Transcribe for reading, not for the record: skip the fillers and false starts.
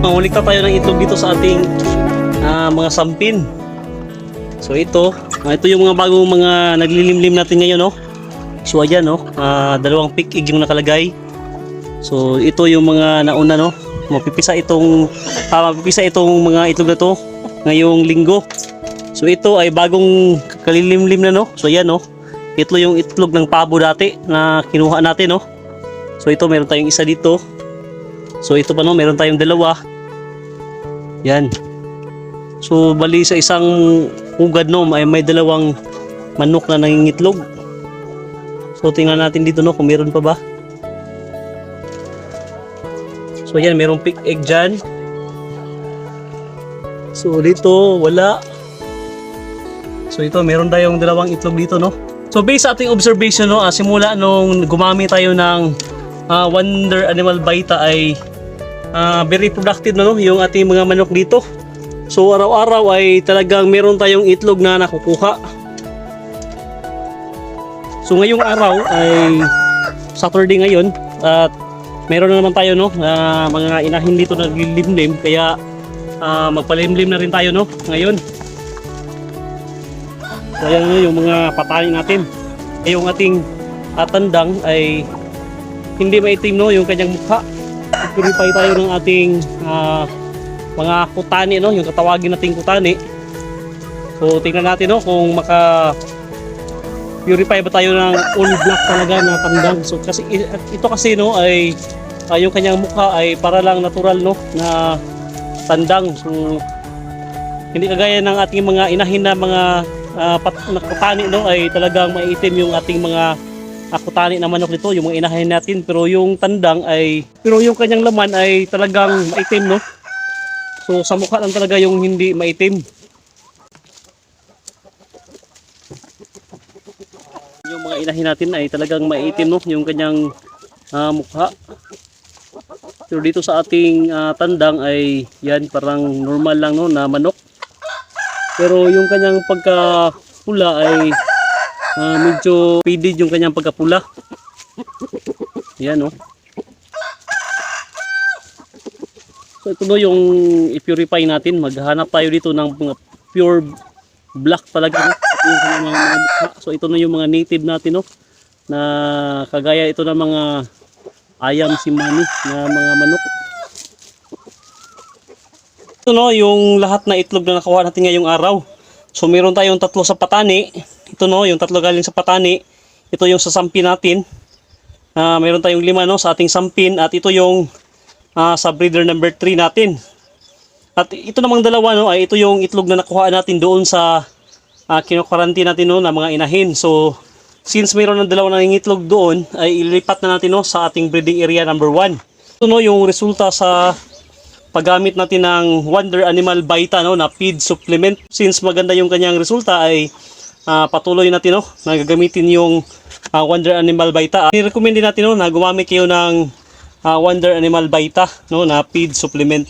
Mangulikta tayo ng itlog dito sa ating mga sampin. So ito yung mga bagong mga naglilimlim natin ngayon, no. So ayan, no, dalawang pick egg yung nakalagay. So ito yung mga nauna, no. Mapipisa itong mga itlog na to ngayong linggo. So ito ay bagong kalilimlim na, no. So ayan, no. Ito yung itlog ng pabo dati na kinuha natin, no. So ito meron tayong isa dito. So ito pa, no, meron tayong dalawa. Yan. So bali sa isang ugad, no, may dalawang manok na nangingitlog. So tingnan natin dito, no, kung meron pa ba. So yan, merong pick egg dyan. So dito wala. So ito, meron tayong dalawang itlog dito, no. So based sa ating observation, no, simula nung gumamit tayo ng Wonder Animal Vita ay very productive na, no, yung ating mga manok dito. So araw-araw ay talagang meron tayong itlog na nakukuha. So ngayong araw ay Saturday ngayon at meron na naman tayo, no, mga inahin dito na naglilimlim, kaya magpalimlim na rin tayo, no, ngayon. So ayan, no, yung mga patani natin. Yung ating tandang ay hindi maitim, no, yung kanyang mukha. Purify tayo ng ating mga kutani, no, yung katawagin nating kutani. So tingnan natin, no, kung purify ba tayo ng all black talaga na tandang. So kasi ito kasi, no, ay yung kanyang mukha ay para lang natural, no, na tandang. So hindi kagaya ng ating mga inahin na mga kutani, no, ay talagang maitim yung ating mga kutani na manok nito, yung mga inahin natin. Pero yung tandang pero yung kanyang laman ay talagang maitim, no. So sa mukha lang talaga yung hindi maitim. Yung mga inahin natin ay talagang maitim, no, yung kanyang mukha. Pero dito sa ating tandang ay yan, parang normal lang, no, na manok. Pero yung kanyang pagkapula ay medyo faded yung kanyang pagkapula. Yan, no. So ito, no, yung i-purify natin. Maghanap tayo dito ng mga pure black talaga, no? Yung mga mukha. So ito, no, yung mga native natin, no, na kagaya ito ng mga ayam simani na mga manok. Ito, no, yung lahat na itlog na nakuha natin ngayong araw. So meron tayong 3 sa patani. Ito, no, yung 3 galing sa patani. Ito yung sa sampin natin. Meron tayong 5, no, sa ating sampin. At ito yung sa breeder number 3 natin. At ito namang dalawa, no, ay ito yung itlog na nakuha natin doon sa kino-quarantine natin, no, na mga inahin. So since mayroon ng dalawa ng itlog doon, ay ilipat na natin, no, sa ating breeding area number 1. Ito, no, yung resulta sa paggamit natin ng Wonder Animal Vita, no, na feed supplement. Since maganda yung kanyang resulta ay patuloy natin, no, na gagamitin yung Wonder Animal Vita. I-recommend din natin, no, na gumamit kayo ng Wonder Animal Vita, no, na feed supplement.